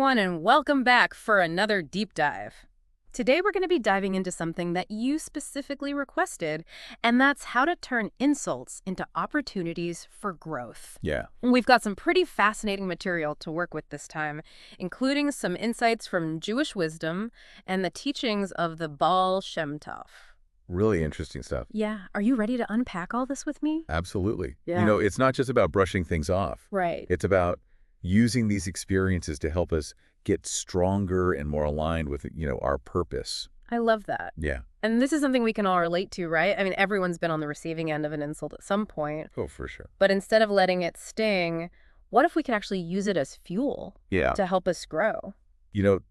everyone, and welcome back for another deep dive. Today we're going to be diving into something that you specifically requested, and that's how to turn insults into opportunities for growth. Yeah. We've got some pretty fascinating material to work with this time, including some insights from Jewish wisdom and the teachings of the Baal Shem. Really interesting stuff. Yeah, are you ready to unpack all this with me? Absolutely. Yeah. It's not just about brushing things off. Right. It's about using these experiences to help us get stronger and more aligned with, our purpose. I love that. Yeah. And this is something we can all relate to, right? I mean, everyone's been on the receiving end of an insult at some point. Oh, for sure. But instead of letting it sting, what if we could actually use it as fuel Yeah. to help us grow?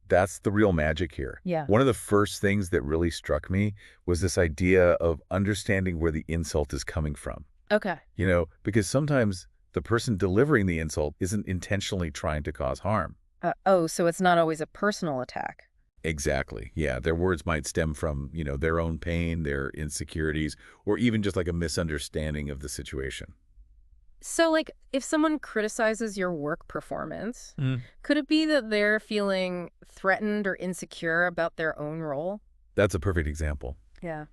That's the real magic here. Yeah. One of the first things that really struck me was this idea of understanding where the insult is coming from. Okay. Because sometimes the person delivering the insult isn't intentionally trying to cause harm. So it's not always a personal attack. Exactly. Yeah. Their words might stem from, their own pain, their insecurities, or even just like a misunderstanding of the situation. So, if someone criticizes your work performance, could it be that they're feeling threatened or insecure about their own role? That's a perfect example. Yeah.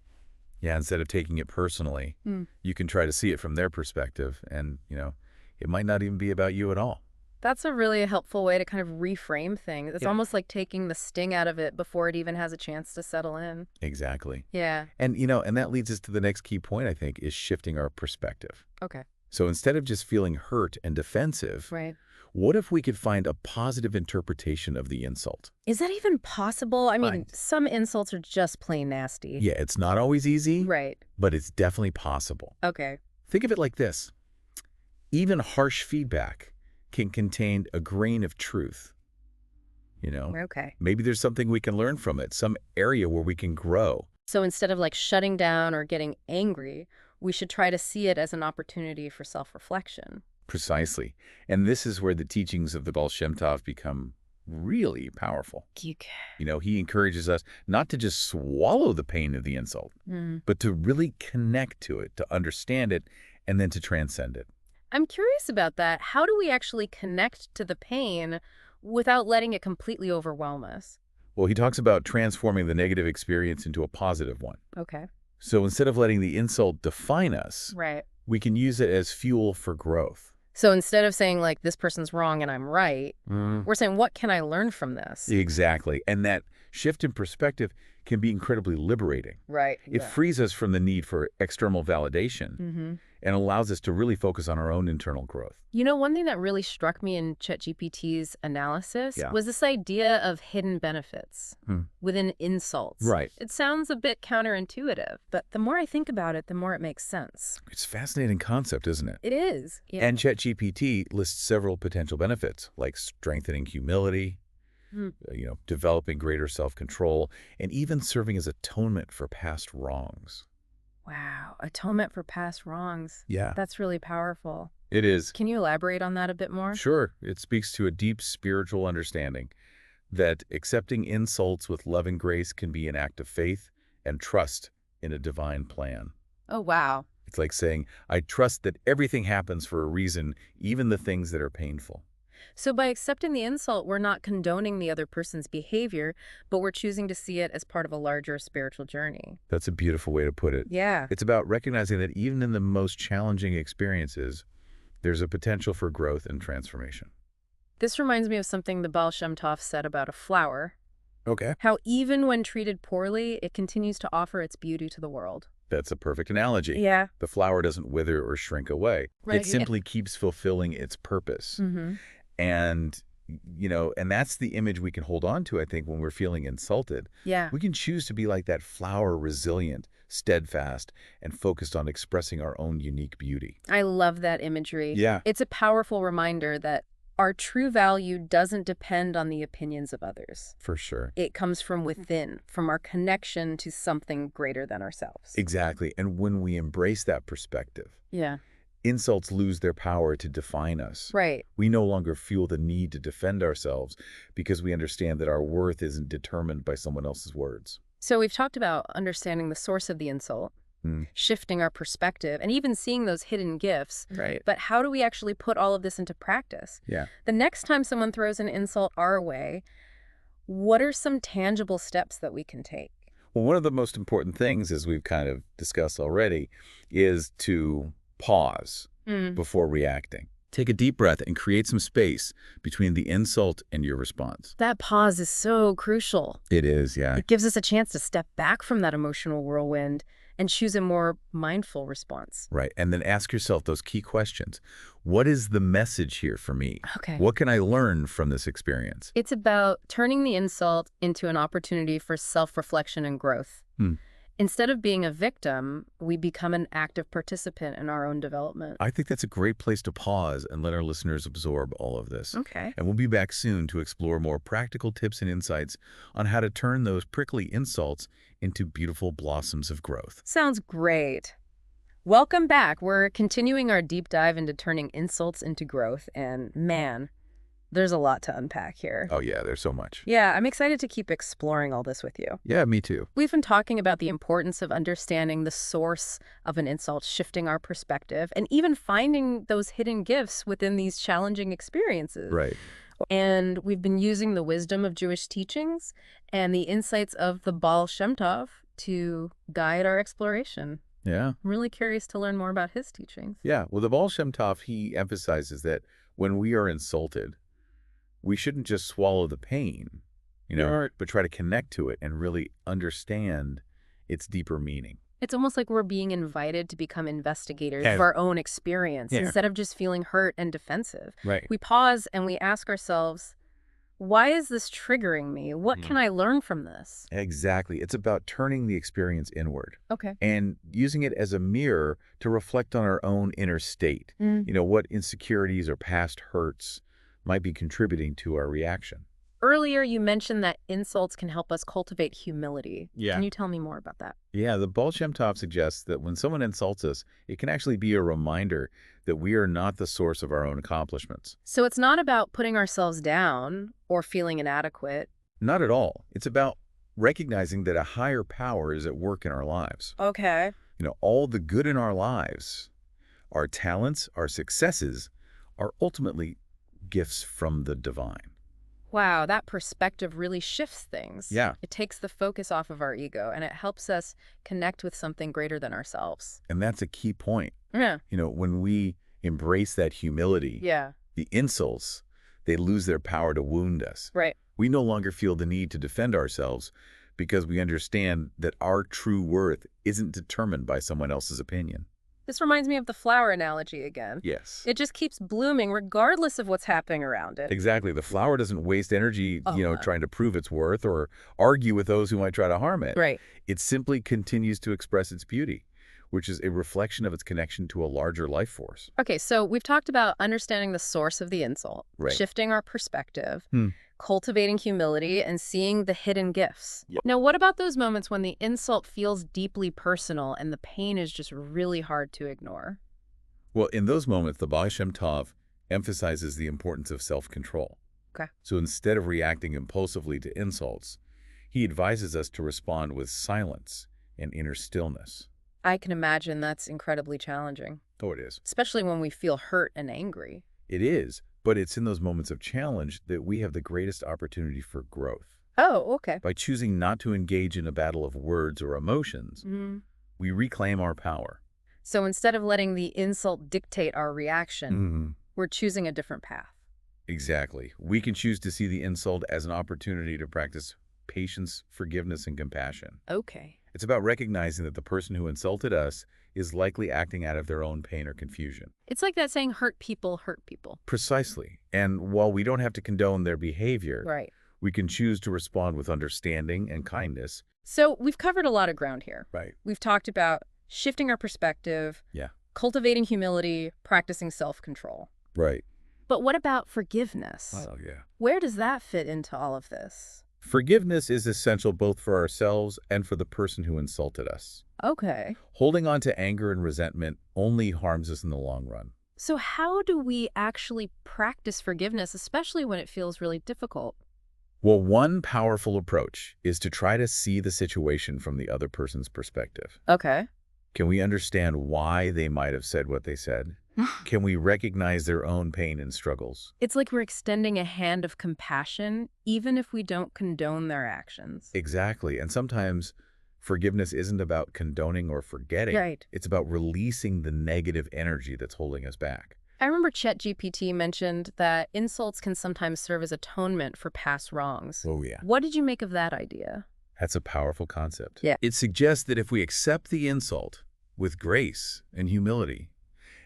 Yeah. Instead of taking it personally, you can try to see it from their perspective. And, it might not even be about you at all. That's a really helpful way to kind of reframe things. It's Yeah. almost like taking the sting out of it before it even has a chance to settle in. Exactly. Yeah. And, and that leads us to the next key point, I think, is shifting our perspective. Okay. So instead of just feeling hurt and defensive, Right. what if we could find a positive interpretation of the insult? Is that even possible? I mean, Right. some insults are just plain nasty. Yeah, it's not always easy, Right. but it's definitely possible. Okay. Think of it like this. Even harsh feedback can contain a grain of truth. Okay. Maybe there's something we can learn from it, some area where we can grow. So instead of shutting down or getting angry, we should try to see it as an opportunity for self-reflection. Precisely. And this is where the teachings of the Baal Shem Tov become really powerful. Geek. He encourages us not to just swallow the pain of the insult, but to really connect to it, to understand it, and then to transcend it. I'm curious about that. How do we actually connect to the pain without letting it completely overwhelm us? Well, he talks about transforming the negative experience into a positive one. Okay. So instead of letting the insult define us, Right. we can use it as fuel for growth. So instead of saying this person's wrong and I'm right, we're saying, what can I learn from this? Exactly. And that shift in perspective can be incredibly liberating. Right. It frees us from the need for external validation and allows us to really focus on our own internal growth. One thing that really struck me in ChatGPT's analysis Yeah. was this idea of hidden benefits within insults. Right. It sounds a bit counterintuitive, but the more I think about it, the more it makes sense. It's a fascinating concept, isn't it? It is. Yeah. And ChatGPT lists several potential benefits, like strengthening humility, developing greater self-control, and even serving as atonement for past wrongs. Wow. Atonement for past wrongs. Yeah. That's really powerful. It is. Can you elaborate on that a bit more? Sure. It speaks to a deep spiritual understanding that accepting insults with love and grace can be an act of faith and trust in a divine plan. Oh, wow. It's like saying, I trust that everything happens for a reason, even the things that are painful. So by accepting the insult, we're not condoning the other person's behavior, but we're choosing to see it as part of a larger spiritual journey. That's a beautiful way to put it. Yeah. It's about recognizing that even in the most challenging experiences, there's a potential for growth and transformation. This reminds me of something the Baal Shem Tov said about a flower. Okay. How even when treated poorly, it continues to offer its beauty to the world. That's a perfect analogy. Yeah. The flower doesn't wither or shrink away. Right. It simply keeps fulfilling its purpose. Mm-hmm. And, and that's the image we can hold on to, I think, when we're feeling insulted. Yeah. We can choose to be like that flower, resilient, steadfast, and focused on expressing our own unique beauty. I love that imagery. Yeah. It's a powerful reminder that our true value doesn't depend on the opinions of others. For sure. It comes from within, from our connection to something greater than ourselves. Exactly. And when we embrace that perspective, Yeah. insults lose their power to define us. Right. We no longer feel the need to defend ourselves because we understand that our worth isn't determined by someone else's words. So we've talked about understanding the source of the insult, Mm. shifting our perspective, and even seeing those hidden gifts. Right. But how do we actually put all of this into practice? Yeah. The next time someone throws an insult our way, what are some tangible steps that we can take? Well, one of the most important things, as we've kind of discussed already, is to pause before reacting. Take a deep breath and create some space between the insult and your response. That pause is so crucial. It is, yeah. It gives us a chance to step back from that emotional whirlwind and choose a more mindful response. Right. And then ask yourself those key questions. What is the message here for me? Okay. What can I learn from this experience? It's about turning the insult into an opportunity for self-reflection and growth. Instead of being a victim, we become an active participant in our own development. I think that's a great place to pause and let our listeners absorb all of this. Okay. And we'll be back soon to explore more practical tips and insights on how to turn those prickly insults into beautiful blossoms of growth. Sounds great. Welcome back. We're continuing our deep dive into turning insults into growth, and man, there's a lot to unpack here. Oh, yeah, there's so much. Yeah, I'm excited to keep exploring all this with you. Yeah, me too. We've been talking about the importance of understanding the source of an insult, shifting our perspective, and even finding those hidden gifts within these challenging experiences. Right. And we've been using the wisdom of Jewish teachings and the insights of the Baal Shem to guide our exploration. Yeah. I'm really curious to learn more about his teachings. Yeah. Well, the Baal Shem Tov, he emphasizes that when we are insulted, we shouldn't just swallow the pain, but try to connect to it and really understand its deeper meaning. It's almost like we're being invited to become investigators of our own experience instead of just feeling hurt and defensive. Right. We pause and we ask ourselves, why is this triggering me? What can I learn from this? Exactly. It's about turning the experience inward. Okay. And using it as a mirror to reflect on our own inner state. What insecurities or past hurts might be contributing to our reaction. Earlier, you mentioned that insults can help us cultivate humility. Yeah. Can you tell me more about that? Yeah, the Baal Shem Tov suggests that when someone insults us, it can actually be a reminder that we are not the source of our own accomplishments. So it's not about putting ourselves down or feeling inadequate. Not at all. It's about recognizing that a higher power is at work in our lives. Okay. All the good in our lives, our talents, our successes, are ultimately gifts from the divine. Wow, that perspective really shifts things. Yeah. It takes the focus off of our ego, and it helps us connect with something greater than ourselves. And that's a key point. Yeah. When we embrace that humility, the insults, they lose their power to wound us. Right. We no longer feel the need to defend ourselves because we understand that our true worth isn't determined by someone else's opinion. This reminds me of the flower analogy again. Yes. It just keeps blooming regardless of what's happening around it. Exactly. The flower doesn't waste energy, trying to prove its worth or argue with those who might try to harm it. Right. It simply continues to express its beauty, which is a reflection of its connection to a larger life force. Okay, so we've talked about understanding the source of the insult, shifting our perspective, cultivating humility, and seeing the hidden gifts. Yep. Now, what about those moments when the insult feels deeply personal and the pain is just really hard to ignore? Well, in those moments, the Baal Shem Tov emphasizes the importance of self-control. Okay. So instead of reacting impulsively to insults, he advises us to respond with silence and inner stillness. I can imagine that's incredibly challenging. Oh, it is. Especially when we feel hurt and angry. It is, but it's in those moments of challenge that we have the greatest opportunity for growth. Oh, okay. By choosing not to engage in a battle of words or emotions, we reclaim our power. So instead of letting the insult dictate our reaction, we're choosing a different path. Exactly. We can choose to see the insult as an opportunity to practice patience, forgiveness, and compassion. Okay. It's about recognizing that the person who insulted us is likely acting out of their own pain or confusion. It's like that saying, hurt people hurt people. Precisely. And while we don't have to condone their behavior, we can choose to respond with understanding and kindness. So we've covered a lot of ground here. Right. We've talked about shifting our perspective, cultivating humility, practicing self-control. Right. But what about forgiveness? Oh, yeah. Where does that fit into all of this? Forgiveness is essential both for ourselves and for the person who insulted us. Okay. Holding on to anger and resentment only harms us in the long run. So how do we actually practice forgiveness, especially when it feels really difficult? Well, one powerful approach is to try to see the situation from the other person's perspective. Okay. Can we understand why they might have said what they said? Can we recognize their own pain and struggles? It's like we're extending a hand of compassion, even if we don't condone their actions. Exactly. And sometimes forgiveness isn't about condoning or forgetting. Right. It's about releasing the negative energy that's holding us back. I remember ChatGPT mentioned that insults can sometimes serve as atonement for past wrongs. Oh, yeah. What did you make of that idea? That's a powerful concept. Yeah. It suggests that if we accept the insult with grace and humility,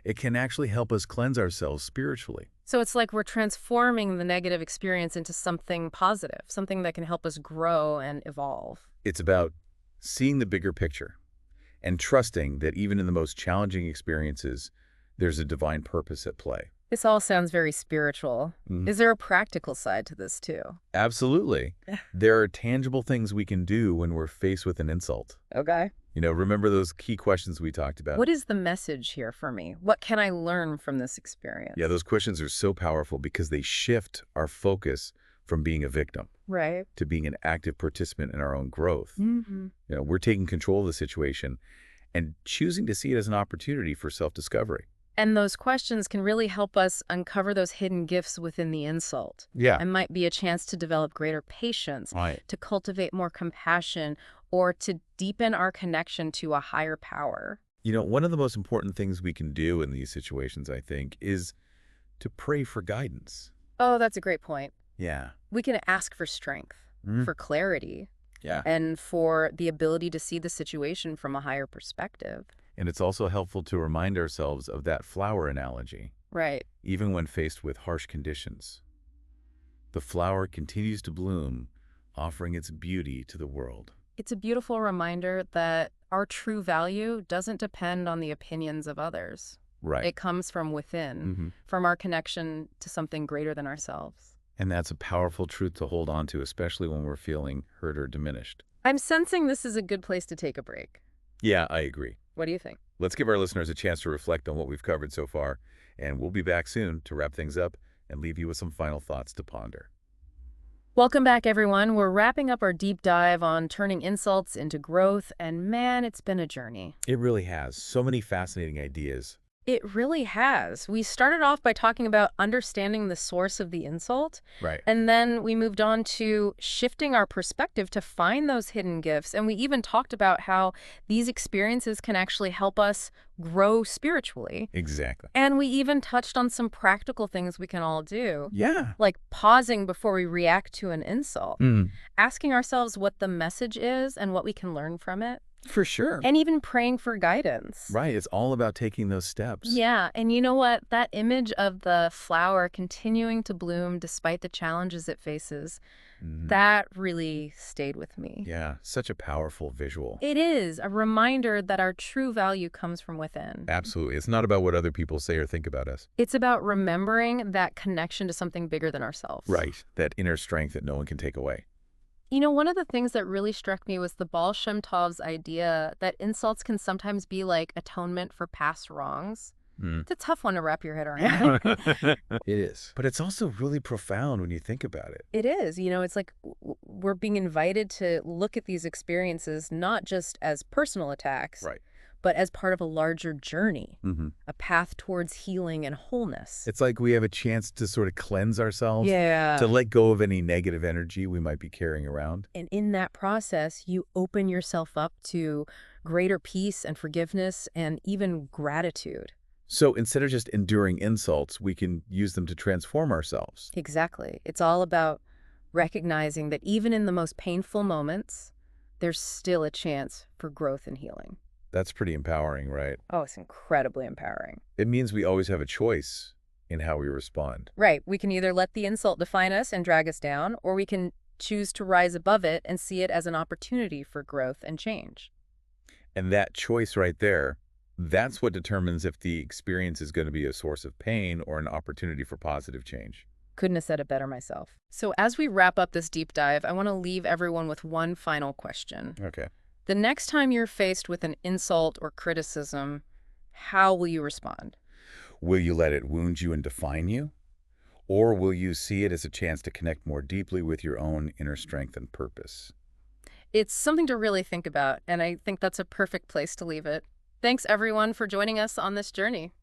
it can actually help us cleanse ourselves spiritually. So it's like we're transforming the negative experience into something positive, something that can help us grow and evolve. It's about seeing the bigger picture and trusting that even in the most challenging experiences, there's a divine purpose at play. This all sounds very spiritual. Mhm. Is there a practical side to this too? Absolutely. There are tangible things we can do when we're faced with an insult. Okay. Remember those key questions we talked about? What is the message here for me? What can I learn from this experience? Yeah, those questions are so powerful because they shift our focus from being a victim Right. to being an active participant in our own growth. Mm-hmm. We're taking control of the situation and choosing to see it as an opportunity for self-discovery. And those questions can really help us uncover those hidden gifts within the insult. Yeah. It might be a chance to develop greater patience, Right. to cultivate more compassion, or to deepen our connection to a higher power. One of the most important things we can do in these situations, I think, is to pray for guidance. Oh, that's a great point. Yeah. We can ask for strength, Mhm. for clarity, Yeah. and for the ability to see the situation from a higher perspective. And it's also helpful to remind ourselves of that flower analogy, Right. even when faced with harsh conditions. The flower continues to bloom, offering its beauty to the world. It's a beautiful reminder that our true value doesn't depend on the opinions of others. Right. It comes from within, from our connection to something greater than ourselves. And that's a powerful truth to hold on to, especially when we're feeling hurt or diminished. I'm sensing this is a good place to take a break. Yeah, I agree. What do you think? Let's give our listeners a chance to reflect on what we've covered so far, and we'll be back soon to wrap things up and leave you with some final thoughts to ponder. Welcome back, everyone. We're wrapping up our deep dive on turning insults into growth, and man, it's been a journey. It really has. So many fascinating ideas. It really has. We started off by talking about understanding the source of the insult, Right. and then we moved on to shifting our perspective to find those hidden gifts. And we even talked about how these experiences can actually help us grow spiritually. Exactly. And we even touched on some practical things we can all do, Yeah. like pausing before we react to an insult, asking ourselves what the message is and what we can learn from it, For sure. and even praying for guidance. Right. It's all about taking those steps. Yeah, and you know what? That image of the flower continuing to bloom despite the challenges it faces, that really stayed with me. Yeah. Such a powerful visual. It is a reminder that our true value comes from within. Absolutely. It's not about what other people say or think about us. It's about remembering that connection to something bigger than ourselves. Right. That inner strength that no one can take away. You know, one of the things that really struck me was the Baal Shem idea that insults can sometimes be like atonement for past wrongs. It's a tough one to wrap your head around. It is. But it's also really profound when you think about it. It is. You know, it's like we're being invited to look at these experiences not just as personal attacks, Right. but as part of a larger journey, a path towards healing and wholeness. It's like we have a chance to sort of cleanse ourselves, Yeah. to let go of any negative energy we might be carrying around. And in that process, you open yourself up to greater peace and forgiveness and even gratitude. So instead of just enduring insults, we can use them to transform ourselves. Exactly. It's all about recognizing that even in the most painful moments, there's still a chance for growth and healing. That's pretty empowering, right? Oh, it's incredibly empowering. It means we always have a choice in how we respond. Right. We can either let the insult define us and drag us down, or we can choose to rise above it and see it as an opportunity for growth and change. And that choice right there, that's what determines if the experience is going to be a source of pain or an opportunity for positive change. Couldn't have said it better myself. So as we wrap up this deep dive, I want to leave everyone with one final question. Okay. The next time you're faced with an insult or criticism, how will you respond? Will you let it wound you and define you? Or will you see it as a chance to connect more deeply with your own inner strength and purpose? It's something to really think about, and I think that's a perfect place to leave it. Thanks, everyone, for joining us on this journey.